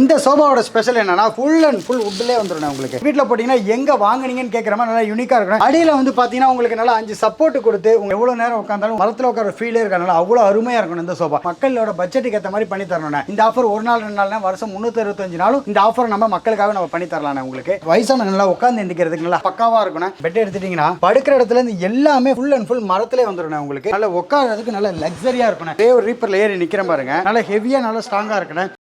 இந்த சோபாவோட ஸ்பெஷல் என்னன்னா full and full வுட்லயே வந்துடும். உங்களுக்கு வீட்டில் போட்டீங்கன்னா எங்க வாங்குனீங்கன்னு கேட்குற மாதிரி நல்லா யூனிக்கா இருக்கும். அடியில் வந்து பார்த்தீங்கன்னா உங்களுக்கு நல்லா 5 சப்போர்ட் கொடுத்து உங்க எவ்வளவு நேரம் உட்காந்தாலும் மரத்தில் உட்கார ஃபீலே இருக்கனால அவ்வளோ அருமையா இருக்கணும். இந்த சோபா மக்களோட பட்ஜெட்டுக்கு ஏற்ற மாதிரி பண்ணி தரணும். இந்த ஆஃபர் ஒரு நாள் 2 நாள் வருஷம் 365 நாளும் இந்த ஆஃபர் நம்ம மக்களுக்காக நம்ம பண்ணி தரலாம். உங்களுக்கு வயசான நல்லா உட்காந்து எந்திக்கிறதுக்கு நல்லா பக்காவா இருக்கணும். பெட் எடுத்துட்டீங்கன்னா படுக்கிற இடத்துல இருந்து எல்லாமே ஃபுல் அண்ட் ஃபுல் மரத்திலே வந்துடும். உங்களுக்கு நல்லா உட்காரதுக்கு நல்ல லக்ஸரியா இருக்கணும். ஒரு ரீப்பர்ல ஏறி நிக்கிற பாருங்க, நல்லா ஹெவியா நல்லா ஸ்ட்ராங்கா இருக்கணும்.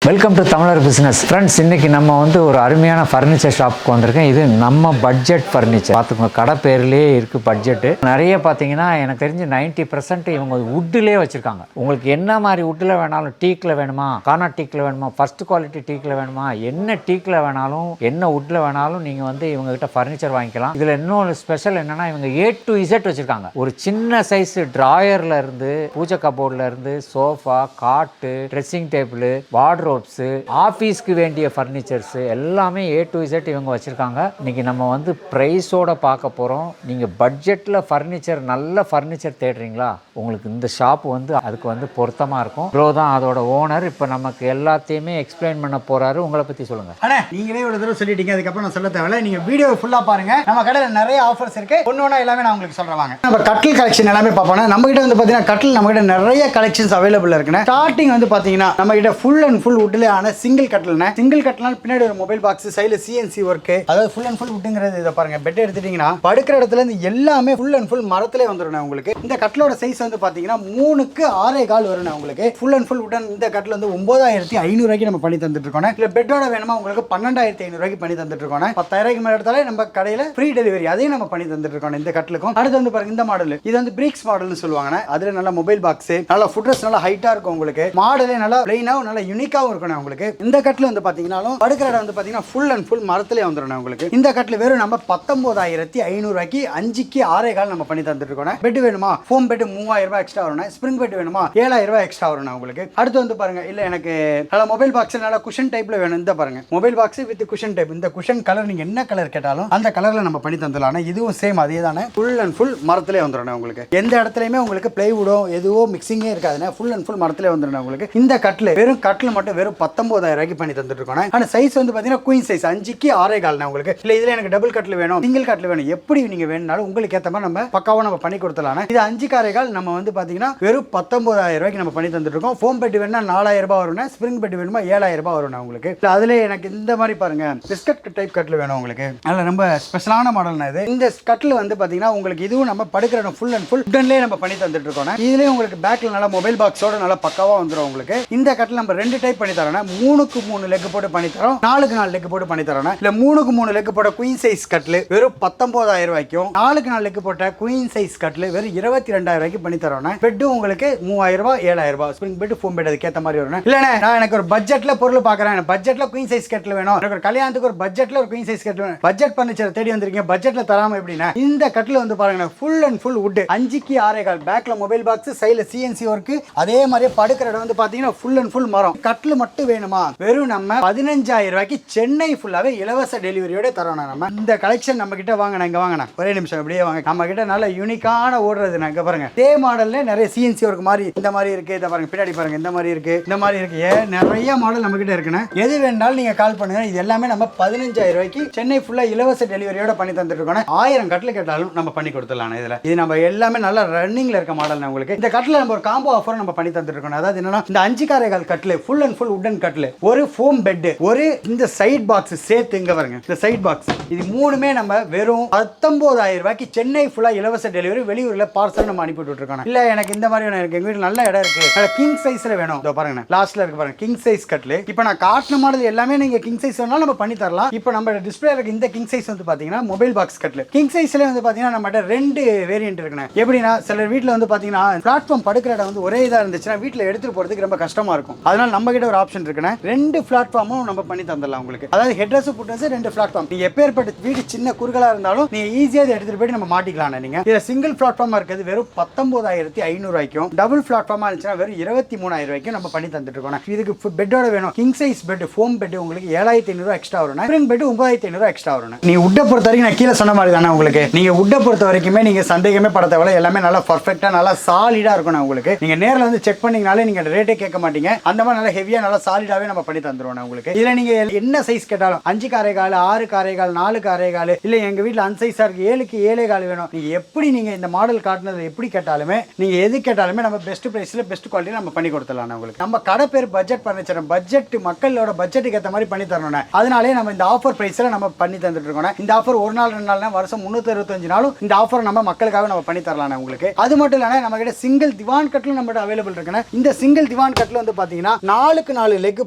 வெல்கம் டு தமிழர் பிஸ்னஸ் ஃப்ரெண்ட்ஸ். இன்றைக்கி நம்ம வந்து ஒரு அருமையான ஃபர்னிச்சர் ஷாப்புக்கு வந்திருக்கேன். இது நம்ம பட்ஜெட் ஃபர்னிச்சர். பார்த்துக்கோங்க, கடை பேர்லேயே இருக்குது பட்ஜெட்டு. நிறைய பார்த்தீங்கன்னா எனக்கு தெரிஞ்சு 90% இவங்க வுட்டிலே வச்சுருக்காங்க. உங்களுக்கு என்ன மாதிரி வுட்டில் வேணாலும், டீக்கில் வேணுமா, கார்னர் டீக்கில் வேணுமா, ஃபஸ்ட் குவாலிட்டி டீக்கில் வேணுமா, என்ன டீக்கில் வேணாலும், என்ன வுட்டில் வேணாலும் நீங்கள் வந்து இவங்ககிட்ட ஃபர்னிச்சர் வாங்கிக்கலாம். இதில் இன்னொரு ஸ்பெஷல் என்னென்னா இவங்க A to Z வச்சுருக்காங்க. ஒரு சின்ன சைஸு ட்ராயரில் இருந்து, பூஜை கபோர்டில் இருந்து, சோஃபா, காட்டு, ட்ரெஸ்ஸிங் டேபிள், வார்ட்ரோப், ஆஃபீஸ்க்கு வேண்டிய ஃபர்னிச்சர்ஸ் எல்லாமே A to Z இவங்க வச்சுருக்காங்க. இன்றைக்கி நம்ம வந்து ப்ரைஸோட பார்க்க போகிறோம். நீங்கள் பட்ஜெட்டில் ஃபர்னிச்சர், நல்ல ஃபர்னிச்சர் தேடுறீங்களா, உங்களுக்கு இந்த ஷாப் வந்து அதுக்கு வந்து பொருத்தமாக இருக்கும். ப்ரோ தான் அதோட ஓனர். இப்போ நமக்கு எல்லாத்தையுமே எக்ஸ்பிளைன் பண்ண போகிறாரு. உங்களை பற்றி சொல்லுங்கள். அண்ணே, நீங்களே ஒரு தடவை சொல்லிட்டீங்க, அதுக்கப்புறம் நான் சொல்ல தேவையில்ல. நீங்கள் வீடியோ ஃபுல்லாக பாருங்கள். நம்ம கடையில் நிறைய ஆஃபர்ஸ் இருக்குது. ஒன்று ஒன்றா எல்லாமே நான் உங்களுக்கு சொல்கிறேன். நம்ம கட்டில் கலெக்ஷன் எல்லாமே பார்ப்போம். நம்மகிட்ட வந்து பார்த்தீங்கன்னா கட்டில் நம்மகிட்ட நிறைய கலெக்ஷன்ஸ் அவைலபிள் இருக்குண்ணே. ஸ்டார்டிங் வந்து பார்த்தீங்கன்னா நம்மகிட்ட ஃபுல் அண்ட் ஃபுல் வுட்ல ஆன சிங்கிள் கட்டில்னா, சிங்கிள் கட்டில்னா பின்னாடி ஒரு மொபைல் பாக்ஸ், சைடுல CNC ஒர்க், அதாவது ஃபுல் அண்ட் ஃபுல் வுட்ங்கிறது. இதை பாருங்க, பெட் எடுத்துட்டீங்கன்னா படுக்கிற இடத்துல இருந்து எல்லாமே ஃபுல் அண்ட் ஃபுல் மரத்திலே வந்துடும். உங்களுக்கு இந்த கட்டிலோட சைஸ் வந்து பாத்தீங்கன்னா 3க்கு 6.25 வரும். உங்களுக்கு ஃபுல் அண்ட் ஃபுல் வுடன் இந்த கட்டில் வந்து 9500 ரூபாய்க்கு நம்ம பண்ணி தந்துட்டு இருக்கோம். இல்ல பெட்டோட வேணுமா உங்களுக்கு 12500 ரூபாய்க்கு பண்ணி தந்துட்டு இருக்கோம். 10000 ரூபாய்க்கு மேல எடுத்தாலே நம்ம கடையில ஃப்ரீ டெலிவரி, அதையும் நம்ம பண்ணி தந்துட்டு இருக்கோம் இந்த கட்டிலுக்கும். அடுத்து வந்து பாருங்க, இந்த மாடல், இது வந்து பிரீக்ஸ் மாடல்னு சொல்லுவாங்க. அதுல நல்ல மொபைல் பாக்ஸ், நல்ல ஃபுட்ரஸ், நல்ல ஹைட்டா இருக்கும். உங்களுக்கு மாடலே நல்லா பிளைனாவும் நல்ல யூனிக்காவும் இருக்கணும். உங்களுக்கு இந்த கட்டில் வந்து பாத்தீங்கன்னா படுக்கிற இடம் வந்து பாத்தீங்கன்னா ஃபுல் அண்ட் ஃபுல் மரத்திலே வந்துடும். உங்களுக்கு இந்த கட்டில் வெறும் நம்ம 19500 ரூபாய்க்கு 5க்கு 6.25 நம்ம பண்ணி தந்துட்டு இருக்கோம். பெட் வேணுமா, ஃபோம் பெட் 3000 ரூபாய் எக்ஸ்ட்ரா வரும். ஸ்ப்ரிங் பெட் வேணுமா 7000 ரூபாய் எக்ஸ்ட்ரா வரும். உங்களுக்கு அடுத்து வந்து பாருங்க, இல்ல எனக்கு நல்ல மொபைல் பாக்ஸ், நல்ல குஷன் டைப்ல வேணும். இந்த பாருங்க, mobile box with cushion type. இந்த குஷன் கலர் நீங்க என்ன கலர் கேட்டாலும் அந்த கலர்ல நம்ம பண்ணி தந்துடலாம். இதுவும் சேம் அதே தானே, ஃபுல் அண்ட் ஃபுல் மரத்திலே வந்துடும். உங்களுக்கு எந்த இடத்துலயுமே உங்களுக்கு பிளைவுடோ எதுவோ மிக்சிங்கே இருக்காதுன்னா, ஃபுல் அண்ட் ஃபுல் மரத்திலே வந்துடும். உங்களுக்கு இந்த கட்டில் வெறும் கட்டில் மட்டும் வெறும் 19000 ரூபாய்க்கு பண்ணி தந்துட்டு இருக்கோம். ஆனா சைஸ் வந்து பாத்தீங்கன்னா குயின் சைஸ் 5க்கு 6.25. உங்களுக்கு இல்ல இதுல எனக்கு டபுள் கட்டில் வேணும், சிங்கிள் கட்டில் வேணும், எப்படி நீங்க வேணும்னாலும் உங்களுக்கு ஏத்த மாதிரி நம்ம பக்காவா நம்ம பண்ணி கொடுத்தலாம். இது 5க்கு 6.25 நம்ம வந்து பாத்தீங்கன்னா வெறும் 19000 ரூபாய்க்கு நம்ம பண்ணி தந்துட்டு இருக்கோம். ஃபோம் பெட் வேணும்னா 4000 ரூபாய் வரும். ஸ்ப்ரிங் பெட் வேணுமா 7000 ரூபாய் வரும். உங்களுக்கு அதுல எனக்கு இந்த மாதிரி பாருங்க, பிஸ்கட் டைப் கட்டில் வேணும். உங்களுக்கு நல்ல ரொம்ப ஸ்பெஷலான மாடல்னா இது. இந்த கட்டில் வந்து பாத்தீங்கன்னா உங்களுக்கு இதுவும் நம்ம படுக்கிற இடம் ஃபுல் அண்ட் ஃபுல் உடன்லயே நம்ம பண்ணி தந்துட்டு இருக்கோம். இதுலயே உங்களுக்கு பேக்ல நல்ல மொபைல் பாக்ஸோட நல்ல பக்காவா வந்துடும். உங்களுக்கு இந்த கட்டில் நம்ம 2 டைப் பண்ணி தரோம். 3க்கு 3 லெக் போட்டு பண்ணி தரோம், 4க்கு 4 லெக் போட்டு பண்ணி தரோம். இல்ல 3க்கு 3 லெக் போட்ட குயின் சைஸ் கட்டில் வெறும் 19000 ரூபாய்க்கும், 4க்கு 4 லெக் போட்ட குயின் சைஸ் கட்டில் வெறும் 22000 ரூபாய்க்கு பண்ணி தரோம். பெட் உங்களுக்கு 3000 ரூபாய் 7000 ரூபாய், ஸ்ப்ரிங் பெட், ஃபோம் பெட் அதுக்கு ஏத்த மாதிரி வரும். இல்ல நான் எனக்கு ஒரு பட்ஜெட்ல பொருள் பாக்குறேன், பட்ஜெட்ல குயின் சைஸ் கட்டில் வேணும், எனக்கு ஒரு கல்யாணத்துக்கு ஒரு பட்ஜெட்ல ஒரு குயின் சைஸ் கட்டில் வேணும், பட்ஜெட் ஃபர்னிச்சர் தேடி வந்திருக்கீங்க, பட்ஜெட்ல தராம எப்படின்னா இந்த கட்டில் வந்து பாருங்க, ஃபுல் அண்ட் ஃபுல் வுட், 5க்கு 6.25, பேக்ல மொபைல் பாக்ஸ், சைடுல CNC ஒர்க், அதே மாதிரி படுக்கிற இடம் வந்து பாத்தீங்கன்னா ஃபுல் அண்ட் ஃபுல் மரம். கட்டில் மட்டும் வேணுமா வெறும் நம்ம 15000 ரூபாய்க்கு சென்னை ஃபுல்லாவே இலவச டெலிவரியோட தரோம். நம்ம இந்த கலெக்ஷன் நம்ம கிட்ட வாங்கினா, இங்க வாங்கினா ஒரே நிமிஷம் அப்படியே வாங்க. நம்ம கிட்ட நல்ல யூனிக்கான ஓடுறது இங்க பாருங்க, இதே மாடல்ல நிறைய CNC ஒர்க் மாதிரி இந்த மாதிரி இருக்கு. இத பாருங்க, பின்னாடி பாருங்க, இந்த மாதிரி இருக்கு, இந்த மாதிரி இருக்கு, நிறைய மாடல் நம்ம கிட்ட இருக்குன்னு. எது வேணாலும் நீங்க கால் பண்ணுங்க. இது எல்லாமே நம்ம 15000 ரூபாய்க்கு சென்னை ஃபுல்லா இலவச டெலிவரியோட பண்ணி தந்துட்டு இருக்கோம். 1000 கட்டில் கேட்டாலும் நம்ம பண்ணி கொடுத்துடலாம். இதுல இது நம்ம எல்லாமே நல்ல ரன்னிங்ல இருக்க மாடல். உங்களுக்கு இந்த கட்டில் நம்ம ஒரு காம்போ ஆஃபர் நம்ம பண்ணி தந்துட்டு இருக்கோம். அதாவது என்னன்னா, இந்த 5க்கு 6.25 கட்டில் ஃபுல் அண்ட் ஃபுல் உடன் கட்டில், ஒரு ஃபோம் பெட், ஒரு இந்த சைட் பாக்ஸ் சேர்த்து இங்க பாருங்க, இந்த சைட் பாக்ஸ், இது மூணுமே நம்ம வெறும் 19000 ரூபாய்க்கு சென்னை ஃபுல்லா இலவச டெலிவரி, வெளியூர்ல பார்சல் நம்ம அனுப்பி விட்டுட்டு இருக்கோம். இல்ல எனக்கு இந்த மாதிரி எனக்கு எங்க வீட்டுல நல்ல இடம் இருக்கு, கிங் சைஸ்ல வேணும், இதோ பாருங்க லாஸ்ட்ல இருக்கு பாருங்க, கிங் சைஸ் கட்டில். இப்போ நான் காட்டின மாடல் எல்லாமே நீங்க கிங் சைஸ் வேணாலும் நம்ம பண்ணி தரலாம். இப்போ நம்ம டிஸ்பிளேல இருக்க இந்த கிங் சைஸ் வந்து பாத்தீங்கன்னா மொபைல் பாக்ஸ் கட்டில். கிங் சைஸ்ல வந்து பாத்தீங்கன்னா நம்ம 2 வேரியன்ட் இருக்குண்ணே. எப்படின்னா, சில வீட்டுல வந்து பாத்தீங்கன்னா பிளாட்ஃபார்ம் படுக்கிற இடம் வந்து ஒரே இதா இருந்துச்சுன்னா வீட்டுல எடுத்துட்டு போறதுக்கு ரொம்ப கஷ்டமா இருக்கும். அதனால நம்ம கிட்ட ஒரு ஆப்ஷன் இருக்குன்னா 2 பிளாட்ஃபார்மும் நம்ம பண்ணி தந்துடலாம் உங்களுக்கு. அதாவது ஹெட்ரஸ் புட்ரஸ் 2 பிளாட்ஃபார்ம். நீங்க எப்பேற்பட்ட வீடு சின்ன குறுகலா இருந்தாலும் நீங்க ஈஸியா எடுத்துட்டு போய் நம்ம மாட்டிக்கலாம். நீங்க இதுல சிங்கிள் பிளாட்ஃபார்மா இருக்குது வெறும் 19,500 ரூபாய்க்கும், டபுள் பிளாட்ஃபார்மா இருந்துச்சுன்னா வெறும் 23,000 ரூபாய்க்கும் நம்ம பண்ணி தந்துட்டு இருக்கோம். இதுக்கு பெட்டோட வேணும் king size bed, foam bed உங்களுக்கு 7,500 எக்ஸ்ட்ரா வரும். ஸ்ப்ரிங் பெட் 9,500 எக்ஸ்ட்ரா வரும். நீ உட்டை பொறுத்த வரைக்கும் நான் கீழே சொன்ன மாதிரி தானே உங்களுக்கு. நீங்க உட்டை பொறுத்த வரைக்குமே நீங்க சந்தேகமே பட தேவையில்ல, எல்லாமே நல்லா பர்ஃபெக்ட்டா நல்லா சாலிடா இருக்கும். உங்களுக்கு நீங்க நேரில் வந்து செக் பண்ணீங்கனாலே நீங்க ரேட்டே கேட்க மாட்டீங்க. அந்த மாதிரி நல்லா ஹெவியா நல்லா சாலிடாவே நம்ம பண்ணி தந்துருவோம் உங்களுக்கு. இதுல நீங்க என்ன சைஸ் கேட்டாலும் 5 காரைகால், 6 காரைகால், 4 காரைகால், இல்ல எங்க வீட்டுல அன்சைஸா இருக்கு 7க்கு 7 கால் வேணும், நீங்க எப்படி நீங்க இந்த மாடல் காட்டுனது எப்படி கேட்டாலுமே நீங்க எது கேட்டாலுமே நம்ம பெஸ்ட் பிரைஸ்ல பெஸ்ட் குவாலிட்டி நம்ம பண்ணி கொடுத்துடலாம் உங்களுக்கு. நம்ம கடை பேர் பட்ஜெட் பர்னிச்சர், பட்ஜெட் மக்களோட பட்ஜெட்டுக்கு ஏற்ற மாதிரி பண்ணி தரணும். அதனாலே நம்ம இந்த ஆஃபர் பிரைஸ்ல நம்ம பண்ணி தந்துட்டு இருக்கோம். இந்த ஆஃபர் ஒரு நாள் 2 நாள் வருஷம் 365 நாளும் இந்த ஆஃபர் நம்ம மக்களுக்காக நம்ம பண்ணி தரலாம் உங்களுக்கு. அது மட்டும் இல்லாம நம்ம கிட்ட சிங்கிள் திவான் கட்டில் நம்ம அவைலபிள் இருக்குன்னா, இந்த சிங்கிள் திவான் கட்டில் வந்து பாத்தீங்கன்னா 4க்கு 4 லெக்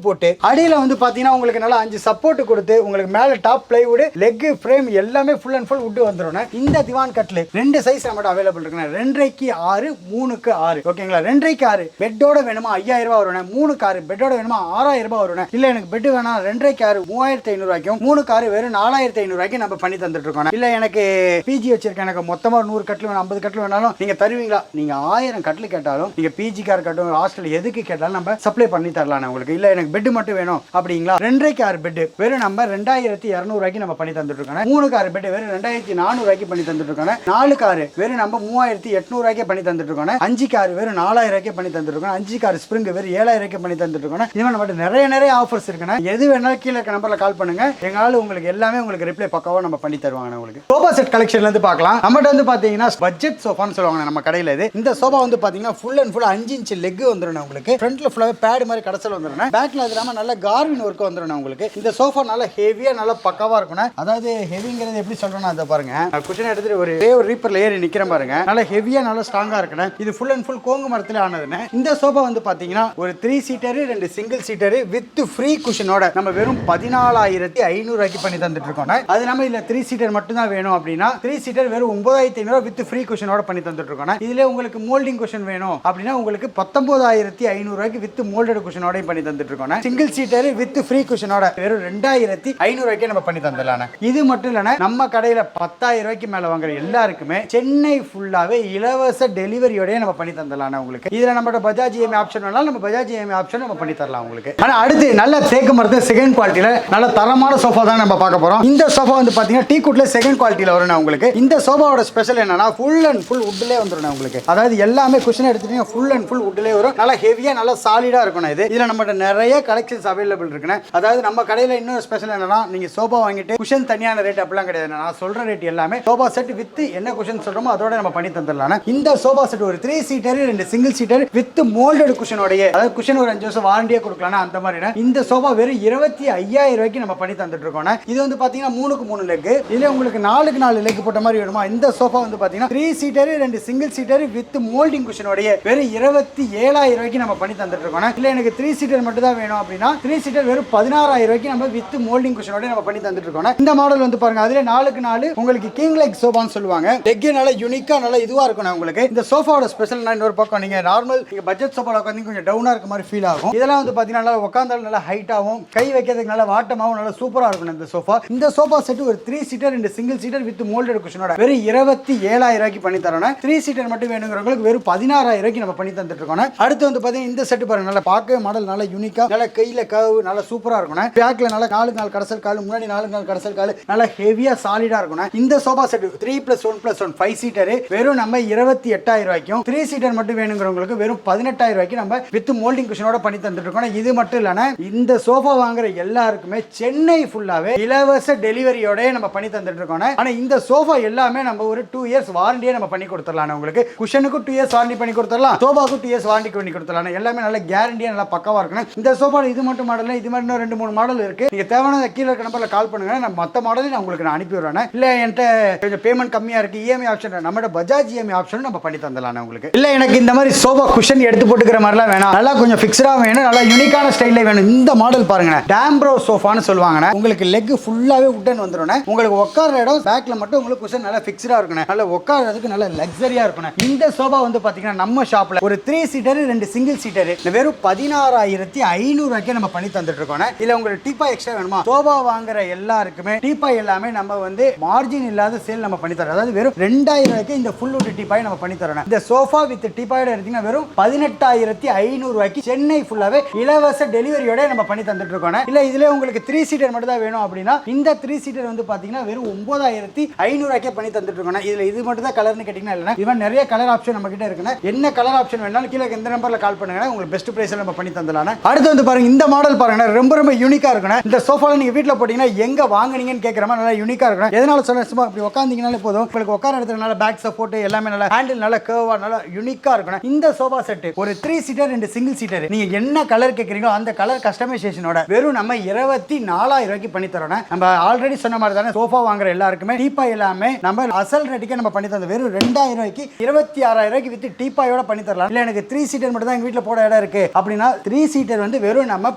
போட்டு அடியில வந்து பாத்தீங்கன்னா உங்களுக்கு நல்லா 5 சப்போர்ட் கொடுத்து உங்களுக்கு மேல டாப் பிளைவுட் லெக் ஃப்ரேம் எல்லாமே ஃபுல் அண்ட் ஃபுல் வுட் வந்துரும். இந்த திவான் கட்டில் 2 சைஸ் நம்ம அவைலபிள் இருக்குன்னா 2.5க்கு 6, 3க்கு 6 ஓகேங்களா. 2.5க்கு 6 பெட்டோட வேணுமா 5,000 ரூபாய் வரும். 3க்கு 6 பெட்டோட வேணுமா 6,000 ரூபாய் வரும். இல்ல எனக்கு பெட் வேணாம் 2.5க்கு 6 3,500 ரூபாய்க்கும், 3க்கு 6 வெறும் 4,500 ரூபாய்க்கு நம்ம பண்ணி தந்துட்டு இருக்கோம். இல்ல எனக்கு பிஜி வச்சிருக்கேன், எனக்கு மொத்தமா 100 கட்டில் வேணும் 50 கட்டில் வேணாலும் நீங்க தருவீங்களா? நீங்க 1000 கட்டில் கேட்டாலும் நீங்க பிஜிக்கா இருக்கட்டும் ஹாஸ்டல் எதுக்கு கேட்டாலும் நம்ம சப்ளை பண்ணி தரலாம் உங்களுக்கு. இல்ல எனக்கு பெட் மட்டும் வேணும் அப்படிங்களா, 2.5க்கு 6 பெட் வெறும் நம்ம 2,200 ரூபாய்க்கு நம்ம பண்ணி தந்துட்டு இருக்கோம். 3க்கு 6 பெட் வெறும் 2,400 ரூபாய்க்கு பண்ணி தந்துட்டு இருக்கோம். 4க்கு 6 வெறும் நம்ம 3,800 ரூபாய்க்கு பண்ணி தந்துட்டு இருக்கோம். 5க்கு 6 வெறும் 4,000 ரூபாய்க்கு பண்ணி தந்துட்டு இருக்கோம். 5க்கு 6 ஸ்ப்ரிங் வெறும் 7,000 ரூபாய்க்கு பண்ணி தந்துட்டு இருக்கோம். இது மாதிரி நம்ம நிறைய ஆஃபர்ஸ் இருக்குன்னா எது வேணாலும் கீழே இருக்க நம்பர்ல கால் பண்ணுங்க, எங்களால உங்களுக்கு எல்லாமே உங்களுக்கு ரிப்ளை பக்காவா நம்ம பண்ணி தருவாங்க உங்களுக்கு. சோஃபா செட் கலெக்ஷன்ல இருந்து பார்க்கலாம். நம்மகிட்ட வந்து பாத்தீங்கன்னா பட்ஜெட் சோஃபான்னு சொல்லுவாங்க நம்ம கடையில. இது இந்த சோஃபா வந்து பாத்தீங்கன்னா full and full 5 inch leg வந்துரும் உங்களுக்கு. ஃப்ரண்ட்ல ஃபுல்லாவே பேட் மாதிரி கடசல் வந்துரும். பேக்ல அது இல்லாம நல்ல கார்வின் ஒர்க் வந்துரும் உங்களுக்கு. இந்த சோஃபா நல்ல ஹெவியா நல்ல பக்காவா இருக்கும். அதாவது ஹெவிங்கிறது எப்படி சொல்றேன்னா அதை பாருங்க, குஷன் எடுத்துட்டு ஒரு ரீப்பர்ல ஏறி நிக்கிறேன் பாருங்க, நல்ல ஹெவியா நல்ல ஸ்ட்ராங்கா இருக்குண்ணே. இது ஃபுல் அண்ட் ஃபுல் கோங்கு மரத்துல ஆனதுன்னு. இந்த சோஃபா வந்து பாத்தீங்கன்னா ஒரு 3 seater 2 single seater with free குஷனோட நம்ம வெறும் 14,500 ரூபாய்க்கு பண்ணி தந்துட்டு இருக்கோம். அது இல்லாம இல்ல 3 சீட்டர் மட்டும் தான் வேணும் அப்படின்னா 3 சீட்டர் வெறும் 9,500 வித் ஃப்ரீ குஷனோட பண்ணி தந்துட்டு இருக்கோம். இதுல உங்களுக்கு மோல்டிங் குஷன் வேணும் அப்படின்னா உங்களுக்கு 19,500 ரூபாய்க்கு வித் மோல்டட் குஷனோட பண்ணி தந்துட்டு இருக்கோம். சிங்கிள் சீட்டர் வித் ஃப்ரீ குஷனோட வெறும் 2,500 ரூபாய்க்கு நம்ம பண்ணி தந்துடலாம். இது மட்டும் இல்ல நம்ம கடையில 10,000 ரூபாய்க்கு மேல வாங்குற எல்லாருக்குமே சென்னை ஃபுல்லாவே இலவச டெலிவரியோடய நம்ம பண்ணி தந்துடலாம் உங்களுக்கு. இதுல நம்மளோட பஜாஜ் இஎம்ஐ ஆப்ஷன் வேணாலும் நம்ம பஜாஜ் இஎம்ஐ ஆப்ஷன் நம்ம பண்ணி தரலாம் உங்களுக்கு. ஆனா அடுத்து நல்ல தேக்கு மரத்து செகண்ட் குவாலிட்டியில நல்ல தரமான சோஃபா தான் நம்ம பார்க்க போறோம். இந்த சோஃபா வந்து பாத்தீங்கன்னா டீ குட்ல செகண்ட் குவாலிட்டியில வரும் உங்களுக்கு. இந்த சோஃபாவோட ஸ்பெஷல் என்னன்னா ஃபுல் அண்ட் ஃபுல் வுட்லயே வந்துரும் உங்களுக்கு. அதாவது எல்லாமே குஷன் எடுத்துட்டீங்க ஃபுல் அண்ட் ஃபுல் வுட்லயே வரும். நல்ல ஹெவியா நல்ல சாலிடா இருக்கும். இது இதுல நம்மகிட்ட நிறைய கலெக்ஷன்ஸ் அவைலபிள் இருக்குன்னு. அதாவது நம்ம கடையில இன்னொரு ஸ்பெஷல் என்னன்னா நீங்க சோஃபா வாங்கிட்டு குஷன் தனியான ரேட் அப்படிலாம் கிடையாது. நான் சொல்ற ரேட் எல்லாமே சோஃபா செட் வித் என்ன குஷன் சொல்றோமோ அதோட நம்ம பண்ணி தந்துடலாம். இந்த சோஃபா செட் ஒரு 3 seater 2 single seater with moulded குஷனோடய, அதாவது குஷன் ஒரு 5 வருஷம் வாரண்டியா கொடுக்கலாம் அந்த மாதிரி. இந்த சோஃபா வெறும் 25,000 ரூபாய்க்கு நம்ம பண்ணி தந்துட்டு இருக்கோம். இது வந்து பாத்தீங்கன்னா 3க்கு 3 லெக், இதுல உங்களுக்கு 4க்கு 4 லெக் போட்ட மாதிரி வேணுமா. இந்த சோஃபா வந்து பாத்தீங்கன்னா 3 seater 2 single seater with moulding குஷனோடய வெறும் 27,000 ரூபாய்க்கு நம்ம பண்ணி தந்துட்டு இருக்கோம். இல்ல எனக்கு 3 சீட்டர் மட்டும் தான் வேணும் அப்படின்னா 3 சீட்டர் வெறும் 16,000 ரூபாய்க்கு நம்ம வித் மோல்டிங் குஷனோட நம்ம பண்ணி தந்துட்டு இருக்கோம். இந்த மாடல் வந்து பாருங்க, அதுல 4க்கு 4 உங்களுக்கு கிங் லெக் சோஃபான்னு சொல்லுவாங்க. லெக் நல்ல யூனிக்கா நல்ல இதுவா இருக்கும் உங்களுக்கு. இந்த சோஃபாவோட ஸ்பெஷல் இன்னொரு பக்கம் நீங்க நார்மல் நீங்க பட்ஜெட் சோஃபால உட்காந்து கொஞ்சம் டவுனா இருக்க மாதிரி ஃபீல் ஆகும். இதெல்லாம் வந்து பாத்தீங்கன்னா நல்லா உட்கார்ந்தாலும் நல்ல ஹைட்டாவும் கை வைக்கிறதுக்கு நல்ல வாட்டமாவும் நல்ல சூப்பரா இருக்கும் இந்த சோஃபா. இந்த சோஃபா செட் ஒரு 3 seater 2 single seater with moulded குஷனோட வெறும் 27,000 ரூபாய்க்கு பண்ணி தரோம். 3 சீட்டர் மட்டும் வேணுங்கிறவங்களுக்கு வெறும் 16,000 ரூபாய்க்கு நம்ம பண்ணி தந்துட்டு இருக்கோம். அடுத்து வந்து பாத்தீங்கன்னா இந்த செட் பாருங்க, நல்ல பார்க்க மாடல் நல்ல யூனிக்கா நல்ல கையில கர்வ் நல்ல சூப்பரா இருக்கும். பேக்ல நல்ல 4க்கு 4 கடசல் கால், முன்னாடி 4க்கு 4 கடசல் கால், நல்ல ஹெவியா சாலிடா இருக்கும். இந்த சோஃபா செட் 3+1+1 5 சீட்டர் வெறும் நம்ம 28,000 ரூபாய்க்கும், 3 சீட்டர் மட்டும் வேணுங்கிறவங்களுக்கு வெறும் 18,000 ரூபாய்க்கு நம்ம வித் மோல்டிங் குஷனோட பண்ணி தந்துட்டு இருக்கோம். இது மட்டும் இல்லனா இந்த சோஃபா வாங்குற எல்லாருக்குமே சென்னை ஃபுல்லாவே இலவச டெலிவரியோட நம்ம பண்ணி தந்துட்டு இருக்கோம். ஆனா இந்த சோஃபா எல்லாமே நம்ம ஒரு 2 இயர்ஸ் வாரண்டியே நம்ம பண்ணி கொடுத்துடலாம் உங்களுக்கு. குஷனுக்கு 2 இயர்ஸ் வாரண்டி பண்ணி கொடுத்துடலாம், சோஃபாக்கு 2 இயர்ஸ் வாரண்டி பண்ணி கொடுத்துடலாம். எல்லாமே நல்ல கேரண்டியா நல்ல பக்காவா இருக்கணும். இந்த சோஃபா இது மட்டும் மாடல் இது மாதிரி 2-3 மாடல் இருக்கு. நீங்க தேவையான கீழே இருக்க நம்பர்ல கால் பண்ணுங்க, நான் மத்த மாடல் நான் உங்களுக்கு அனுப்பி விடுறேன். இல்ல என்கிட்ட கொஞ்சம் பேமெண்ட் கம்மியா இருக்கு இஎம்ஐ ஆப்ஷன், நம்ம பஜாஜ் இஎம்ஐ ஆப்ஷன் நம்ம பண்ணி தந்தலாம் உங்களுக்கு. இல்ல எனக்கு இந்த மாதிரி சோஃபா குஷன் எடுத்து போட்டுக்கிற மாதிரிலாம் வேணாம், நல்லா கொஞ்சம் ஃபிக்ஸ்டா வேணும், நல்லா யூனிக்கான ஸ்டைல்ல வேணும். இந்த மாடல் பாருங்க, டாம்ப்ரோ சோஃபான்னு சொல்லுவாங்க. உங்களுக்கு லெக் ஃபுல்லாவே உட்டன் வந்துரும். உங்களுக்கு உட்கார இடம் பேக்ல மட்டும் உங்களுக்கு குஷன் நல்லா ஃபிக்ஸ்டா இருக்கும், நல்லா உட்காரதுக்கு நல்ல லக்ஸரியா இருக்கும். இந்த சோஃபா வந்து பாத்தீங்கன்னா நம்ம ஷாப்ல ஒரு 3 சீட்டர் 2 சிங்கிள் சீட்டர் வெறும் 16,000 17,500 நம்ம பண்ணி தந்துட்டு இருக்கோம். இல்ல உங்களுக்கு டீபாய் எக்ஸ்ட்ரா வேணுமா, சோபா வாங்குற எல்லாருக்குமே டீபாய் எல்லாமே நம்ம வந்து மார்ஜின் இல்லாத சேல் நம்ம பண்ணி தரோம். அதாவது வெறும் 2,000 இந்த ஃபுல் வுட் டீபாய் நம்ம பண்ணி தரோம். இந்த சோஃபா வித் டீபாயோட எடுத்தீங்கன்னா வெறும் 18,500 சென்னை ஃபுல்லாவே இலவச டெலிவரியோட நம்ம பண்ணி தந்துட்டு இருக்கோம். இல்ல இதுல உங்களுக்கு 3 சீட்டர் மட்டும் தான் வேணும் அப்படின்னா இந்த 3 சீட்டர் வந்து பாத்தீங்கன்னா வெறும் 9,500 பண்ணி தந்துட்டு இருக்கோம். இதுல இது மட்டும் தான் கலர்னு கேட்டீங்கன்னா இல்ல, இது நிறைய கலர் ஆப்ஷன் நம்ம கிட்ட இருக்குன்னா என்ன கலர் ஆப்ஷன் வேணாலும் கீழே இந்த நம்பர்ல கால் பண்ணுங்க, உங்களுக்கு பெஸ்ட் பிரைஸ்ல நம்ம பண்ணி தந்தலாம். அடுத்து வந்து பாருங்க இந்த மாடல் பாருங்க, ரொம்ப ரொம்ப யூனிக்கா இருக்கும். இந்த சோஃபால நீங்க வீட்ல போட்டீங்கன்னா எங்க வாங்குனீங்கன்னு கேக்குற மாதிரி நல்லா யூனிக்கா இருக்கும். எதனால சொல்ல சும்மா அப்படி உட்கார்ந்தீங்கனாலே போதும், உங்களுக்கு உட்கார இடத்துல பேக் சப்போர்ட் எல்லாமே நல்லா ஹேண்டில் நல்லா கர்வா நல்லா யூனிக்கா இருக்கும். இந்த சோஃபா செட் ஒரு 3 சீட்டர் 2 சிங்கிள் சீட்டர் நீங்க என்ன கலர் கேக்குறீங்களோ அந்த கலர் கஸ்டமைசேஷனோட வெறும் நம்ம 24,000 பண்ணி தரோம். நம்ம ஆல்ரெடி சொன்ன மாதிரி தானே சோஃபா வாங்குற எல்லாருக்குமே டீபாய் எல்லாமே நம்ம அசல் ரேட்டுக்கே நம்ம பண்ணி தந்தோம். வெறும் 2,000 26,000 வித் டீபாயோட பண்ணி தரலாம். இல்ல எனக்கு 3 சீட்டர் மட்டும் தான் எங்க வீட்ல போட இடம் இருக்கு அப்படின்னா 3 சீட்டர் வந்து வெறும் நம்ம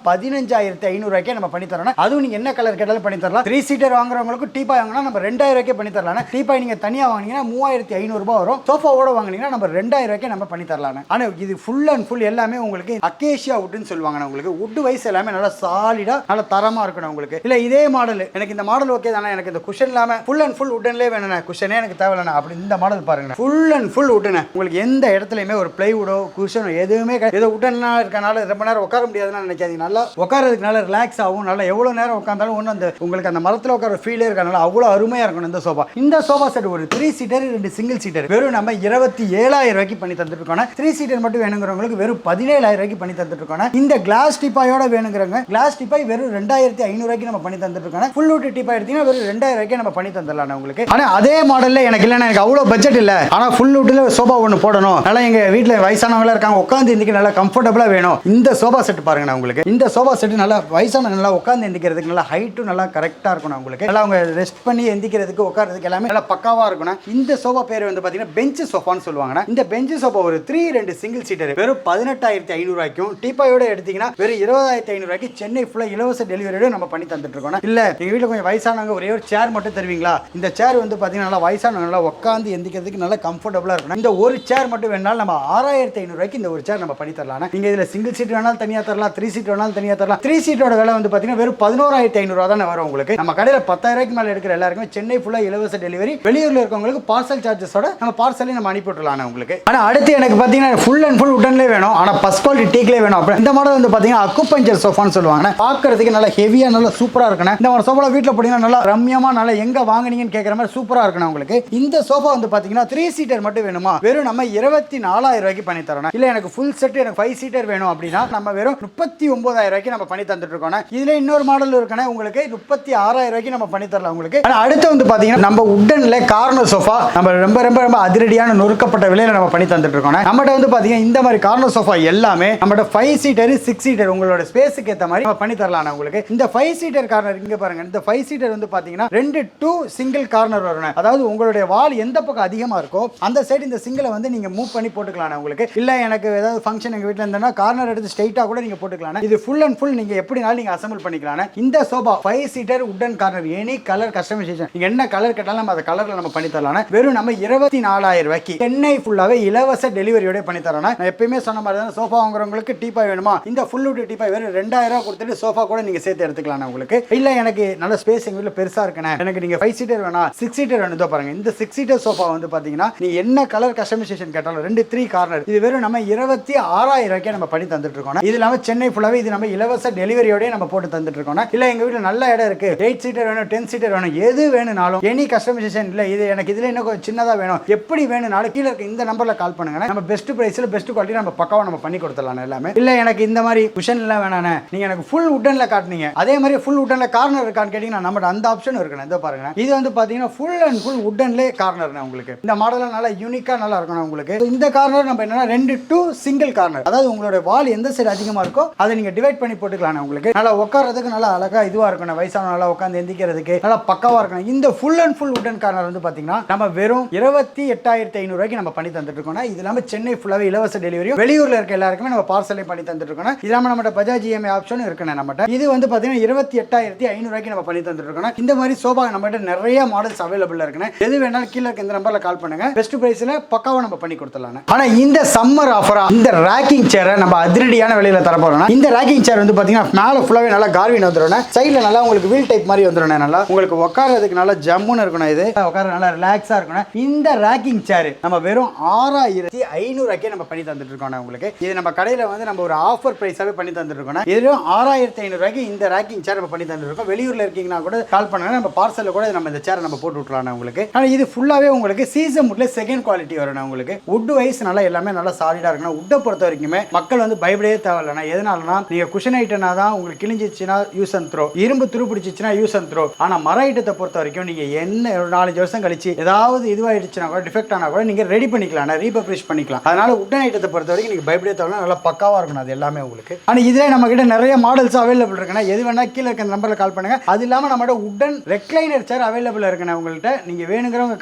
15,500 நம்ம பண்ணி தரோம். அதுவும் நீங்க என்ன கலர் கேட்டாலும் பண்ணி தரலாம். 3 சீட்டர் வாங்குறவங்களுக்கு டீபாய் வாங்கினா நம்ம 2,000 பண்ணி தரலாம். டீபாய் நீங்க தனியா வாங்கினீங்கன்னா 3,500 வரும். சோஃபாவோட வாங்கினீங்கன்னா நம்ம 2,000 நம்ம பண்ணி தரலாம். ஆனா இது ஃபுல் அண்ட் ஃபுல் எல்லாமே உங்களுக்கு அக்கேஷியா வுட்னு சொல்லுவாங்க. உங்களுக்கு வுட் வைஸ் எல்லாமே நல்லா சாலிடா நல்லா தரமா இருக்கணும். உங்களுக்கு இல்ல இதே மாடல் எனக்கு இந்த மாடல் ஓகே தானே, எனக்கு இந்த குஷன் இல்லாம ஃபுல் அண்ட் ஃபுல் வுட்ன்லயே வேணும், குஷனே எனக்கு தேவையில்லை அப்படி இந்த மாடல் பாருங்க, ஃபுல் அண்ட் ஃபுல் வுட்னு உங்களுக்கு எந்த இடத்துலயுமே ஒரு பிளைவுடோ குஷனோ எதுவுமே ஏதோ உடனா இருக்கனால ரொம்ப நேரம் உட்கார முடியாதுன்னு நினைக்காதீங்க. நல்லா உட்காரதுக்குனால ரிலாக்ஸ் ஆகும். நல்லா எவ்வளவு நேரம் உட்காந்தாலும் ஒன்றும் அந்த உங்களுக்கு அந்த மரத்தில் உட்கார ஃபீலே இருக்கனால அவ்வளோ அருமையா இருக்கணும் இந்த சோஃபா. இந்த சோஃபா செட் ஒரு 3 சீட்டர் 2 சிங்கிள் சீட்டர் வெறும் நம்ம 27,000 பண்ணி தந்துட்டு இருக்கோம். 3 சீட்டர் மட்டும் வேணுங்கிறவங்களுக்கு வெறும் 17,000 பண்ணி தந்துட்டு இருக்கோம். இந்த கிளாஸ் டிப்பாயோட வேணுங்கிறவங்க கிளாஸ் டிப்பாய் வெறும் 2,500 நம்ம பண்ணி தந்துட்டு இருக்கோம். ஃபுல் வுட் டிப்பாய் எடுத்தீங்கன்னா வெறும் 2,000 நம்ம பண்ணி தந்துடலாம் உங்களுக்கு. ஆனா அதே மாடல்ல எனக்கு இல்லைன்னா எனக்கு அவ்வளோ பட்ஜெட் இல்லை, ஆனா ஃபுல் வுட்ல சோஃபா ஒன்று போடணும், நல்லா எங்க வீட்டில் வயசானவங்களா இருக்காங்க உட்காந்து எந்திக்க நல்லா கம்ஃபர்டபுளா வேணும், இந்த சோஃபா செட் பாருங்க. உங்களுக்கு இந்த சோஃபா செட் நல்லா வயசான நல்லா உட்காந்து எந்திக்கிறதுக்கு நல்லா ஹைட்டும் நல்லா கரெக்டா இருக்கணும். உங்களுக்கு நல்லா அவங்க ரெஸ்ட் பண்ணி எந்திக்கிறதுக்கு உட்காரதுக்கு எல்லாமே நல்லா பக்காவா இருக்கணும். இந்த சோஃபா பேர் வந்து பாத்தீங்கன்னா பெஞ்ச் சோஃபான்னு சொல்லுவாங்க. இந்த பெஞ்ச் சோஃபா ஒரு 3 2 சிங்கிள் சீட்டர் வெறும் 18,500 டீப்பாயோட எடுத்தீங்கன்னா வெறும் 20,500 சென்னை ஃபுல்லா இலவச டெலிவரியோட நம்ம பண்ணி தந்துட்டு இருக்கோம். இல்ல எங்க வீட்டில் கொஞ்சம் வயசானவங்க ஒரே ஒரு சேர் மட்டும் தருவீங்களா, இந்த சேர் வந்து பாத்தீங்கன்னா நல்லா வயசானவங்க நல்லா உட்காந்து எந்திக்கிறதுக்கு நல்லா கம்ஃபர்டபுளா இருக்கணும். இந்த ஒரு சேர் மட்டும் வேணாலும் நம்ம 6,500 இந்த ஒரு சேர் நம்ம பண்ணி தரலாம். நீங்க இதுல சிங்கிள் சீட் வேணாலும் தனியா தரலாம், 3 சீட் வேணாலும் தனியா தரலாம். 3 சீட்டோட விலை வந்து பாத்தீங்கன்னா வெறும் 11,500 தானே வரும் உங்களுக்கு. நம்ம கடையில 10,000 மேல எடுக்கிற எல்லாருக்குமே சென்னை ஃபுல்லா இலவச டெலிவரி, வெளியூர்ல இருக்கவங்களுக்கு பார்சல் சார்ஜஸோட நம்ம பார்சலையும் நம்ம அனுப்பி விட்டுலாம் உங்களுக்கு. ஆனா அடுத்து எனக்கு பாத்தீங்கன்னா ஃபுல் அண்ட் ஃபுல் உடன்லே வேணும், ஆனா ஃபர்ஸ்ட் குவாலிட்டி டீக்லே வேணும். அப்படி இந்த மாடல் வந்து பாத்தீங்கன்னா அக்குபஞ்சர் சோஃபான்னு சொல்லுவாங்க. பாக்குறதுக்கு நல்லா ஹெவியா நல்லா சூப்பரா இருக்கணும். இந்த ஒரு சோஃபா வீட்ல போட்டீங்கன்னா நல்லா ரம்யமா நல்லா எங்க வாங்குனீங்கன்னு கேக்குற மாதிரி சூப்பரா இருக்கணும் உங்களுக்கு. இந்த சோஃபா வந்து பாத்தீங்கன்னா 3 சீட்டர் மட்டும் வேணுமா வெறும் நம்ம 24,000 பண்ணி தரோம். இல்ல எனக்கு ஃபுல் செட் எனக்கு 5 சீட்டர் வேணும் அப்படின்னா நம்ம வெறும் 39,000 நம்ம பண்ணி தந்துட்டு இருக்கோம். இதுல இன்னொரு மாடல் இருக்குன்னா உங்களுக்கு 36,000 நம்ம பண்ணி தரலாம் உங்களுக்கு. ஆனா அடுத்து வந்து பாத்தீங்கன்னா நம்ம உட்டன்ல கார்னர் சோஃபா நம்ம ரொம்ப ரொம்ப ரொம்ப அதிரடியான நொறுக்கப்பட்ட விலையில நம்ம பண்ணி தந்துட்டு இருக்கோம். நம்மகிட்ட வந்து பாத்தீங்கன்னா இந்த மாதிரி கார்னர் சோஃபா எல்லாமே நம்மகிட்ட 5 சீட்டர் 6 சீட்டர் உங்களோட ஸ்பேஸுக்கு ஏத்த மாதிரி நம்ம பண்ணி தரலாம் உங்களுக்கு. இந்த 5 சீட்டர் கார்னர் இங்க பாருங்க, இந்த 5 சீட்டர் வந்து பாத்தீங்கன்னா 2 சிங்கிள் கார்னர் வரும். அதாவது உங்களுடைய வால் எந்த பக்கம் அதிகமா இருக்கோ அந்த சைடு இந்த சிங்கிளை வந்து நீங்க மூவ் பண்ணி போட்டுக்கலாம் உங்களுக்கு. இல்ல எனக்கு ஏதாவது ஃபங்க்ஷன் எங்க வீட்ல இருந்தா கார்னர் எடுத்து ஸ்ட்ரைட்டா கூட நீங்க போட்டுக்கலாம். இது ஃபுல் அண்ட் ஃபுல் நீங்க எப்படினாலும் நீங்க அசெம்பிள் பண்ணிக்கலாம். இந்த sofa 5 seater wooden corner any colour customisation நீங்க என்ன கலர் கேட்டாலும் நம்ம அந்த கலர்ல நம்ம பண்ணி தரலாம். வெறும் நம்ம 24,000 சென்னை ஃபுல்லாவே இலவச டெலிவரியோட பண்ணி தரோம். நான் எப்பயுமே சொன்ன மாதிரி தான் சோஃபா வாங்குறவங்களுக்கு டீபாய் வேணுமா இந்த ஃபுல் வுட் டீபாய் வெறும் 2,000 கொடுத்துட்டு சோஃபா கூட நீங்க சேர்த்து எடுத்துக்கலாம் உங்களுக்கு. இல்ல எனக்கு நல்ல ஸ்பேஸ் எங்க வீட்ல பெருசா இருக்குனே எனக்கு நீங்க 5 சீட்டர் வேணா 6 சீட்டர் வேணும் பாருங்க. இந்த 6 சீட்டர் சோஃபா வந்து பாத்தீங்கன்னா நீ என்ன கலர் கஸ்டமைசேஷன் கேட்டாலும் 3 கார்னர் இது வெறும் நம்ம 26,000 நம்ம பண்ணி தந்துட்டு இருக்கோம். இது இல்லாம சென்னை ஃபுல்லாவே இது நம்ம இலவச டெலிவரியோட நம்ம போட்டு தந்துட்டு இருக்கோம். இல்ல எங்க வீட்ல நல்ல இடம் இருக்கு 8 சீட்டர் வேணும் 10 சீட்டர் வேணும் எது வேணும்னாலும் எனி கஸ்டமைசேஷன் இல்ல இது எனக்கு இதுல இன்னும் கொஞ்சம் சின்னதா வேணும் எப்படி வேணும்னாலும் கீழ இருக்க இந்த நம்பர்ல கால் பண்ணுங்க. நம்ம பெஸ்ட் பிரைஸ்ல பெஸ்ட் குவாலிட்டி நம்ம பக்காவா நம்ம பண்ணி கொடுத்துடலாம் எல்லாமே. இல்ல எனக்கு இந்த மாதிரி குஷன் எல்லாம் வேணானே நீங்க எனக்கு ஃபுல் உட்டன்ல காட்டுனீங்க அதே மாதிரி ஃபுல் உட்டன்ல கார்னர் இருக்கான்னு கேட்டீங்கன்னா நம்ம அந்த ஆப்ஷன் இருக்கு. இதோ பாருங்க இது வந்து பாத்தீங்கன்னா ஃபுல் அண்ட் ஃபுல் உட்டன்ல கார்னர் உங்களுக்கு. இந்த மாடல் நல்லா யூனிக்கா நல்லா இருக்கணும் உங்களுக்கு. இந்த கார்னர் நம்ம என்னன்னா 2 சிங்கிள் கார்னர் அதாவது உங்களோட வால் எந்த சைடு அதிகமா இருக்கோ அதை நீங்க டிவைட் பண்ணி போட்டுக்கலாம் உங்களுக்கு. நல்லா உட்கார்றதுக்கு நல்லா அழகா இதுவா இருக்கணும். வயசான நல்லா உட்கார்ந்து எந்திக்கிறதுக்கு நல்லா பக்காவா இருக்கணும். இந்த full and full wooden corner வந்து பாத்தீங்கன்னா நம்ம வெறும் 28,500 நம்ம பண்ணி தந்துட்டு இருக்கோம். இது இல்லாம சென்னை ஃபுல்லாவே இலவச டெலிவரியும் வெளியூர்ல இருக்க எல்லாருக்குமே நம்ம பார்சலே பண்ணி தந்துட்டு இருக்கோம். இது இல்லாம நம்ம பஜாஜ் இஎம்ஐ ஆப்ஷன் இருக்கு நம்மகிட்ட. இது வந்து பாத்தீங்கன்னா 28,500 நம்ம பண்ணி தந்துட்டு இருக்கோம். இந்த மாதிரி சோபா நம்மகிட்ட நிறைய மாடல்ஸ் அவைலபிள் இருக்கு. எது வேணாலும் கீழே இருக்க இந்த நம்பர்ல கால் பண்ணுங்க. பெஸ்ட் பிரைஸ்ல பக்காவா நம்ம பண்ணி கொடுத்துடலாம். ஆனா இந்த சம்மர் ஆஃபரா இந்த ராக்கிங் சேரை நம்ம அதிரடியான விலையில தரப்போறோம். இந்த ராக்கிங் சேர் வந்து பாத்தீங்கன்னா மேல ஃபுல்லாவே நல்லா கார்வின் வந்துரும். சைடுல நல்லா உங்களுக்கு வீல் டைப் மாதிரி வந்துரும். நல்லா உங்களுக்கு உட்கார்றதுக்கு நல்லா ஜம்முன்னு இருக்கணும். இது உட்கார நல்லா ரிலாக்ஸா இருக்கணும். இந்த ராக்கிங் சேர் நம்ம வெறும் 6500 நம்ம பண்ணி தந்துட்டு இருக்கோம் உங்களுக்கு. இது நம்ம கடையில வந்து நம்ம ஒரு ஆஃபர் பிரைஸாவே பண்ணி தந்துட்டு இருக்கோம். வெறும் 6500 இந்த ராக்கிங் சேர் நம்ம பண்ணி தந்துட்டு இருக்கோம். வெளியூர்ல இருக்கீங்கன்னா கூட கால் பண்ணுங்க, நம்ம பார்சல்ல கூட நம்ம இந்த சேர் நம்ம போட்டு விட்டுறலாம் உங்களுக்கு. ஆனா இது ஃபுல்லாவே உங்களுக்கு சீசன் வுட்ல செகண்ட் குவாலிட்டி வரும் உங்களுக்கு. வுட் வைஸ் நல்லா எல்லாமே நல்லா சாலிடா இருக்கணும். வுட்டை பொறுத்த வரைக்குமே மக்கள் வந்து பயப்படவே தேவையில்லை. எதனாலனா நீங்க குஷன் ஐட்டனா தான் உங்களுக்கு கிழிஞ்சிச்சுன்னா யூஸ் அண்ட் த்ரோ, இரும்பு துரு பிடிச்சிச்சுன்னா யூஸ் அண்ட் த்ரோ. ஆனா மர ஐட்டத்தை பொறுத்த வரைக்கும் நீங்க என்ன ஒரு 4-5 வருஷம் கழிச்சு ஏதாவது இதுவாயிடுச்சுன்னா கூட டிஃபெக்ட் ஆனா கூட நீங்க ரெடி பண்ணிக்கலாம், ரீபப்ளிஷ் பண்ணிக்கலாம். அதனால வுட்டன் ஐட்டத்தை பொறுத்த வரைக்கும் நீங்க பயப்படவே தேவையில்லை, நல்லா பக்காவா இருக்கணும் அது எல்லாமே உங்களுக்கு. ஆனா இதுல நம்ம கிட்ட நிறைய மாடல்ஸ் அவைலபிள் இருக்குன்னா எது வேணா கீழே இருக்க நம்பர்ல கால் பண்ணுங்க. அது இல்லாம நம்மளோட வுட்டன் ரெக்லைனர் சேர் அவைலபிள் இருக்குன்னா உங்கள்கிட்ட நீங்க வேணுங்கிறவங்க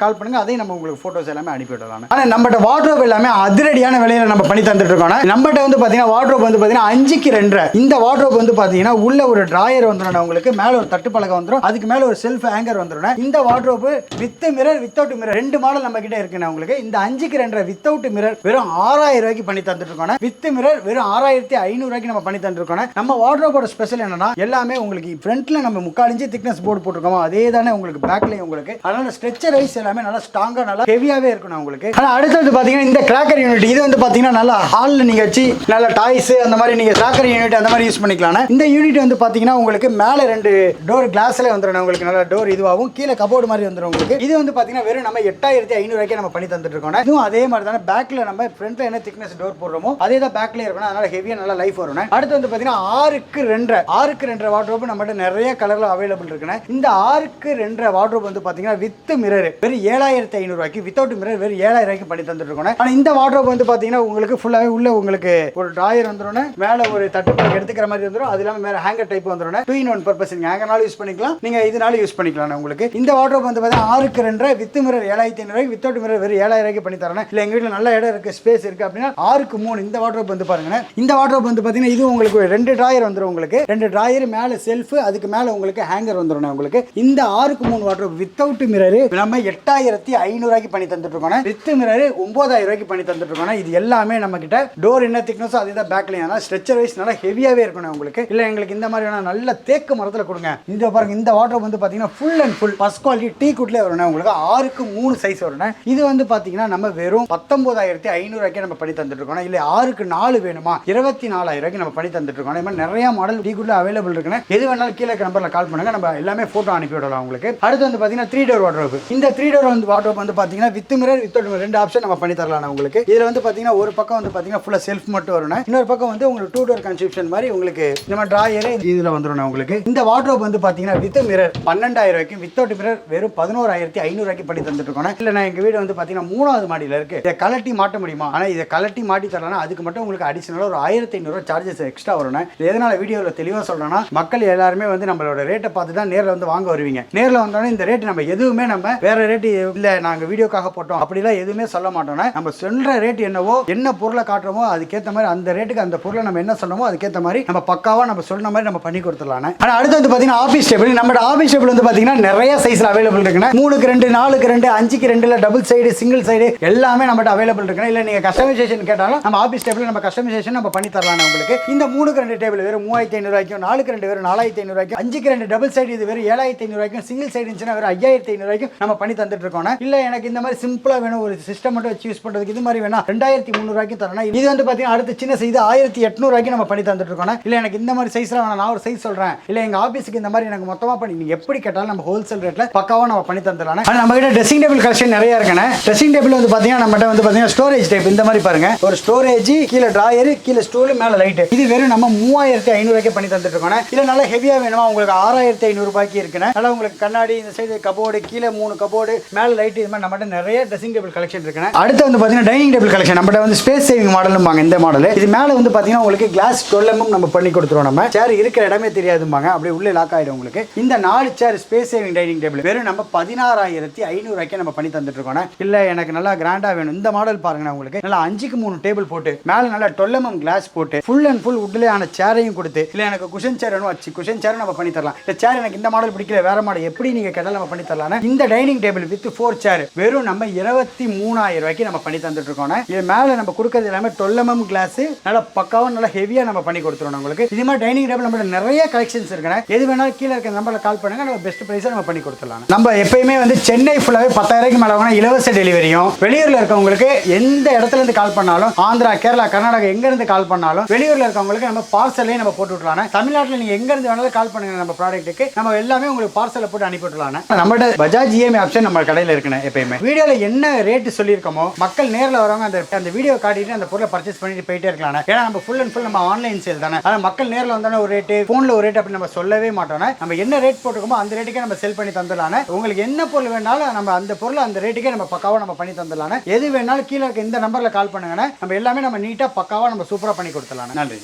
கால் பண்ணுங்க, அதையும் நம்ம உங்களுக்கு போட்டோஸ் எல்லாமே அனுப்பி விடலாம். ஆனா நம்மகிட்ட வார்ட்ரோப் எல்லாமே அதிரடியான விலையில நம்ம பண்ணி தந்துட்டு இருக்கோம். நம்மகிட்ட வந்து பாத்தீங்கன்னா வார்ட்ரோப் வந்து பாத்தீங்கன்னா 5க்கு 2. இந்த வார்ட்ரோப் வந்து பாத்தீங்கன்னா உள்ள ஒரு டிராயர் வந்துடும் உங்களுக்கு, மேல ஒரு தட்டு பலகை வந்துடும், அதுக்கு மேல ஒரு செல்ஃப் ஹேங்கர் வந்துடும். இந்த wardrobe with mirror without mirror 2 model நம்ம கிட்ட இருக்குன்னா உங்களுக்கு. இந்த 5க்கு 2 வித்தவுட் மிரர் வெறும் 6000 ரூபாய்க்கு பண்ணி தந்துட்டு இருக்கோம். வித் மிரர் வெறும் 6500 ரூபாய்க்கு நம்ம பண்ணி தந்துட்டு இருக்கோம். நம்ம வார்ட்ரோபோட ஸ்பெஷல் என்னன்னா எல்லாமே உங்களுக்கு ஃப்ரண்ட்ல நம்ம 3/4 இன்ச் திக்னஸ் போர்டு போட்டுருக்கோம், அதே தானே உங்களுக்கு பேக்லயும் உங்களுக்கு. அதனால ஸ்ட்ரெச்சர் வைஸ் எல்லாமே நல்லா ஸ்ட்ராங்கா நல்லா ஹெவியாவே இருக்கணும் உங்களுக்கு. ஆனா அடுத்தது பாத்தீங்கன்னா இந்த கிராக்கர் யூனிட், இது வந்து பாத்தீங்கன்னா நல்லா ஹால்ல நீங்க வச்சு நல்ல டாய்ஸ் அந்த மாதிரி நீங்க கிராக்கர் யூனிட் அந்த மாதிரி யூஸ் பண்ணிக்கலாம். இந்த யூனிட் வந்து பாத்தீங்கன்னா உங்களுக்கு மேல 2 டோர் கிளாஸ்ல வந்துரும் உங்களுக்கு, நல்ல டோர் இதுவாகும், கீழே கபோர்டு மாதிரி வந்துரும் உங்களுக்கு. இது வந்து பாத்தீங்கன்னா வெறும் நம்ம 8500 ரூபாய்க்கு நம்ம பண்ணி தந்துட்டு இருக்கோம். இதுவும் அதே மாதிரி தானே பேக்ல நம்ம ஃப்ரண்ட்ல என்ன திக்னஸ் டோர் போடுறோமோ அதே தான் பேக்ல இருக்கணும், அதனால ஹெவியா நல்லா லைஃப் வரும். அடுத்து வந்து பாத்தீங்கன்னா 6க்கு 2 வார்ட்ரோப் நம்மகிட்ட நிறைய கலர்ல அவைலபிள் இருக்குன்னு. இந்த 6க்கு 2 வார்ட்ரோப் வந்து பாத்தீங்கன்னா வித் மிரர் வெறும் 7500 ரூபாய்க்கு, வித்தவுட் மிரர் வெறும் 7000 ரூபாய்க்கு பண்ணி தந்துட்டு இருக்கோம். ஆனா இந்த வார்ட்ரோப் வந்து பாத்தீங்கன்னா உங்களுக்கு ஃபுல்லாவே உள்ள உங்களுக்கு ஒரு டிராயர் வந்துரும், மேல ஒரு தட்டுப்பாடு எடுத்துக்கிற மாதிரி வந்துரும், அது இல்லாம மேல ஹேங்கர் டைப் வந்துரும். 2-in-1 பர்பஸ், நீங்க ஹேங்கர்னால யூஸ் பண்ணிக்கலாம், நீங்க இதனால யூஸ் பண்ணிக்கலாம் உங்களுக்கு. இந்த வார்ட்ரோப் வந்து பாத்தீங்கன்னா 6க்கு 2 வித் மிரர் 7500 ரூபாய்க்கு, வித்தவுட் மிரர் வெறும் 7000 ரூபாய்க்கு பண்ணி தரேன். இல்ல எங்க வீட்ல நல்ல இடம் இருக்கு, ஸ்பேஸ் இருக்கு அப்படின்னா 6க்கு 3 இந்த வார்ட்ரோப் வந்து பாருங்க. இந்த வார்ட்ரோப் வந்து பாத்தீங்கன்னா இது உங்களுக்கு 2 டிராயர் வந்துரும் உங்களுக்கு, 2 டிராயர் மேல செல்ஃப், அதுக்கு மேல உங்களுக்கு ஹேங்கர் வந்துரும் உங்களுக்கு. இந்த 6க்கு 3 வார்ட்ரோப் வித்தவுட் மிரர் நம்ம 8500 ரூபாய்க்கு பண்ணி தந்துட்டு இருக்கோம், வித் மிரர் 9000 ரூபாய்க்கு பண்ணி தந்துட்டு இருக்கோம். இது எல்லாமே நம்ம கிட்ட டோர் என்ன திக்னஸ் அதே தான் பேக்லயும், ஸ்ட்ரெச்சர் வைஸ் நல்லா ஹெவியாவே இருக்கணும் உங்களுக்கு. இல்ல எங்களுக்கு இந்த மாதிரி வேணா நல்ல தேக்கு மரத்துல கொடுங்க. இந்த பாருங்க இந்த வார்ட்ரோப் வந்து பாத்தீங்கன்னா full and full first quality டீ குட்ல வரும் உங்களுக்கு. 6க்கு 3 சைஸ் வரும். இது வந்து பாத்தீங்கன்னா நம்ம வெறும் 19500 ரூபாய்க்கு நம்ம பண்ணி தந்துட்டு இருக்கோம். இல்ல 6க்கு 4 வேணுமா 24000 ரூபாய்க்கு நம்ம பண்ணி தந்துட்டு இருக்கோம். இந்த மாதிரி நிறைய மாடல் டீ குட்ல அவைலபிள் இருக்குன்னு. எது வேணாலும் கீழே நம்பர்ல கால் பண்ணுங்க, நம்ம எல்லாமே போட்டோ அனுப்பி விடலாம் உங்களுக்கு. அடுத்து வந்து பாத்தீங்கன்னா 3 டோர் வார்ட்ரோப். இந்த 3 டோர் வந்து வார்ட்ரோப் வந்து பாத்தீங்கன்னா with mirror without mirror 2 option நம்ம பண்ணி தரலாம் உங்களுக்கு. இதுல வந்து பாத்தீங்கன்னா ஒரு பக்கம் வந்து பாத்தீங்கன்னா ஃபுல்லா செல்ஃப் மட்டும் வரும், இன்னொரு பக்கம் வந்து உங்களுக்கு 2 டோர் கன்ஸ்ட்ரக்ஷன் மாதிரி உங்களுக்கு நம்ம டிராயர் இதுல வந்துரும் உங்களுக்கு. இந்த வார்ட்ரோப் வந்து பாத்தீங்கன்னா வித் மிரர் 12000 ரூபாய்க்கு, வித்தவுட் மிரர் வெறும் 11500 ரூபாய்க்கு பண்ணி தந்துட்டு இருக்கோம். இல்ல நான் எங்க வீடு வந்து பாத்தீங்கன்னா 3வது மாடியில இருக்கு, இதை கலட்டி மாட்ட முடியுமா, ஆனா இதை கலட்டி மாட்டி தரலாம், அதுக்கு மட்டும் உங்களுக்கு அடிஷனலா ஒரு 1500 ரூபாய் சார்ஜஸ் எக்ஸ்ட்ரா வரும். எதனால வீடியோல தெளிவா சொல்றேன்னா மக்கள் எல்லாருமே வந்து நம்மளோட ரேட்டை பார்த்து தான் நேரில் வந்து வாங்க வருவீங்க. நேரில் வந்தோடனே இந்த ரேட் நம்ம எதுவுமே நம்ம வேற ரேட் இல்ல நாங்க வீடியோக்காக போட்டோம் அப்படிலாம் எதுவுமே சொல்ல மாட்டோம். நம்ம சொல்ற ரேட் என்னவோ என்ன பொருளை காட்டுறோமோ அதுக்கேற்ற மாதிரி அந்த ரேட்டுக்கு அந்த பொருளை நம்ம என்ன சொல்லணுமோ அதுக்கேற்ற மாதிரி நம்ம பக்காவா நம்ம சொன்ன மாதிரி நம்ம பண்ணி கொடுத்துடலாம். ஆனா அடுத்து வந்து பாத்தீங்கன்னா ஆபீஸ் டேபிள். நம்ம ஆபீஸ் டேபிள் வந்து பாத்தீங்கன்னா நிறைய சைஸ்ல அவைலபிள் இருக்குன்னா 3க்கு 2 4க்கு 2 5க்கு 2 டபுள் சைடு சிங்கிள் சைடு எல்லாமே நம்ம அவைலபிள் இருக்குன்னா. இல்ல நீங்க கஸ்டமைசேஷன் கேட்டாலும் நம்ம ஆபீஸ் டேபிள் நம்ம கஸ்டமைசேஷன் நம்ம பண்ணி தரலாம் உங்களுக்கு. இந்த 3க்கு 2 டேபிள் வெறும் 3500 ரூபாய்க்கும், 4க்கு 2 வெறும் 4500 ரூபாய்க்கும், 5க்கு 2 டபுள் சைடு இது வெறும் 7500 ரூபாய்க்கும், சிங்கிள் சைடு இருந்துச்சுன்னா வெறும் 5500 ரூபாய்க்கும் நம்ம பண்ணி தந்துட்டு இருக்கோம். இல்ல எனக்கு இந்த மாதிரி சிம்பிளா வேணும் ஒரு சிஸ்டம் மட்டும் வச்சு யூஸ் பண்றதுக்கு இது மாதிரி வேணா 2300 ரூபாய்க்கு தரணும். இது வந்து பாத்தீங்கன்னா அடுத்து சின்ன சைஸ் 1800 ரூபாய்க்கு நம்ம பண்ணி தந்துட்டு இருக்கோம். இல்ல எனக்கு இந்த மாதிரி சைஸ்ல வேணா நான் ஒரு சைஸ் சொல்றேன், இல்ல எங்க ஆபீஸ்க்கு இந்த மாதிரி எனக்கு மொத்தமா பண்ணி நீங்க எப்படி கேட்டாலும் நம்ம ஹோல்சேல் ரேட்ல பக்காவா நம்ம பண்ணி தந்துடலாம். நம்ம கிட்ட ட்ரெஸ்ஸிங் டேபிள் கலெக்ஷன் நிறைய இருக்குண்ணே. ட்ரெஸ்ஸிங் டேபிள் வந்து பாத்தீங்கன்னா நம்ம வந்து பாத்தீங்கன்னா ஸ்டோரேஜ் டைப் இந்த மாதிரி பாருங்க, ஒரு ஸ்டோரேஜ் கீழே டிராயர் கீழே ஸ்டூல் மேல லைட், இது வெறும் நம்ம 3500 ரூபாய்க்கு பண்ணி தந்துட்டு இருக்கோம். இல்ல நல்லா ஹெவியா வேணுமா உங்களுக்கு 6500 ரூபாய்க்கு இருக்குண்ணே. நல்லா உங்களுக்கு கண்ணாடி இந்த சைடு கபோர்டு கீழே 3 கபோர்டு மேல லைட், இது மாதிரி நம்மகிட்ட நிறைய ட்ரெஸ்ஸிங் டேபிள் கலெக்ஷன் இருக்குண்ணே. அடுத்து வந்து பாத்தீங்கன்னா டைனிங் டேபிள் கலெக்ஷன் நம்மகிட்ட வந்து ஸ்பேஸ் சேவிங் மாடலும்பாங்க இந்த மாடல். இது மேல வந்து பாத்தீங்கன்னா உங்களுக்கு கிளாஸ் 12 mm நம்ம பண்ணி கொடுத்துருவோம். நம்ம சேர் இருக்கிற இடமே தெரியாதும்பாங்க, அப்படியே உள்ளே லாக் ஆயிடும் உங்களுக்கு. இந்த 4 சேர் ஸ்பேஸ் சேவிங் டைனிங் டேபிள் வெறும் நம்ம 16500 ரூபாய்க்கு நம்ம பண்ணி தந்துட்டு இருக்கோம். இல்ல எனக்கு நல்லா கிராண்டா வேணும் இந்த மாடல் பாருங்க, உங்களுக்கு நல்லா 5க்கு 3 டேபிள் போட்டு மேல நல்லா 12 mm கிளாஸ் போட்டு ஃபுல் அண்ட் ஃபுல் வுட்ல ஆன சேரையும் கொடுத்து, இல்ல எனக்கு குஷன் சேர் வேணும் வச்சு குஷன் சேர் நம்ம பண்ணி தரலாம். இந்த சேர் எனக்கு இந்த மாடல் பிடிக்கல வேற மாடல் எப்படி நீங்க கேட்டாலும் நம்ம பண்ணி தரலாம். இந்த டைனிங் டேபிள் வித் 4 சேர் வெறும் நம்ம 23000 ரூபாய்க்கு நம்ம பண்ணி தந்துட்டு இருக்கோம். இது மேல நம்ம கொடுக்கிறது எல்லாமே 12 mm கிளாஸ், நல்லா பக்கா பக்காவும் நல்லா ஹெவியா நம்ம பண்ணி கொடுத்துருவோம் உங்களுக்கு. இது மாதிரி டைனிங் டேபிள் நம்ம நிறைய கலெக்ஷன்ஸ் இருக்குங்க. எது வேணாலும் கீழே இருக்க நம்பர்ல கால் பண்ணுங்க, நம்ம பெஸ்ட் பிரைஸா நம்ம பண்ணி கொடுத்துடலாம். நம்ம எப்பயுமே வந்து சென்னை ஃபுல்லாவே 10,000 மேல வாங்கினா இலவச டெலிவரியும், வெளியூர்ல இருக்கவங்களுக்கு எந்த இடத்துல இருந்து கால் பண்ணாலும், ஆந்திரா, கேரளா, கர்நாடகா எங்க இருந்து கால் பண்ணாலும், வெளியூர்ல இருக்கவங்களுக்கு நம்ம பார்சலே நம்ம போட்டு விட்டுலாம். தமிழ்நாட்டில் நீங்க எங்க இருந்து வேணாலும் கால் பண்ணுங்க, நம்ம ப்ராடக்ட்டுக்கு நம்ம எல்லாமே உங்களுக்கு பார்சலை போட்டு அனுப்பி விட்டுலாம். நம்மகிட்ட பஜாஜ் இஎம்ஐ ஆப்ஷன் நம்ம கடையில் இருக்குன்னு எப்பயுமே வீடியோல என்ன ரேட் சொல்லியிருக்கோமோ மக்கள் நேரில் வரவங்க அந்த வீடியோ காட்டிட்டு அந்த பொருளை பர்ச்சேஸ் பண்ணிட்டு போயிட்டே இருக்கலாம். ஏன்னா நம்ம ஃபுல் அண்ட் ஃபுல் நம்ம ஆன்லைன் சேல் தானே. ஆனால் மக்கள் நேரில் வந்தானே ஒரு ரேட்டு, ஃபோனில் ஒரு ரேட் அப்படி நம்ம சொல்லவே மாட்டோம். நம்ம என்ன ரேட் போட்டுக்கோமோ அந்த ரேட்டுக்கே நம்ம செல் பண்ணி தந்துடலாம். உங்களுக்கு என்ன பொருள் வேணாலும் நம்ம அந்த பொருளை அந்த ரேட்டுக்கே நம்ம பக்காவாக நம்ம பண்ணி தந்துடலாம். எது வேணாலும் கீழே இருக்க இந்த நம்பரில் கால் பண்ணுங்க, நம்ம எல்லாமே நம்ம நீட்டாக பக்காவாக நம்ம சூப்பராக பண்ணி கொடுத்துடலாம். நன்றி.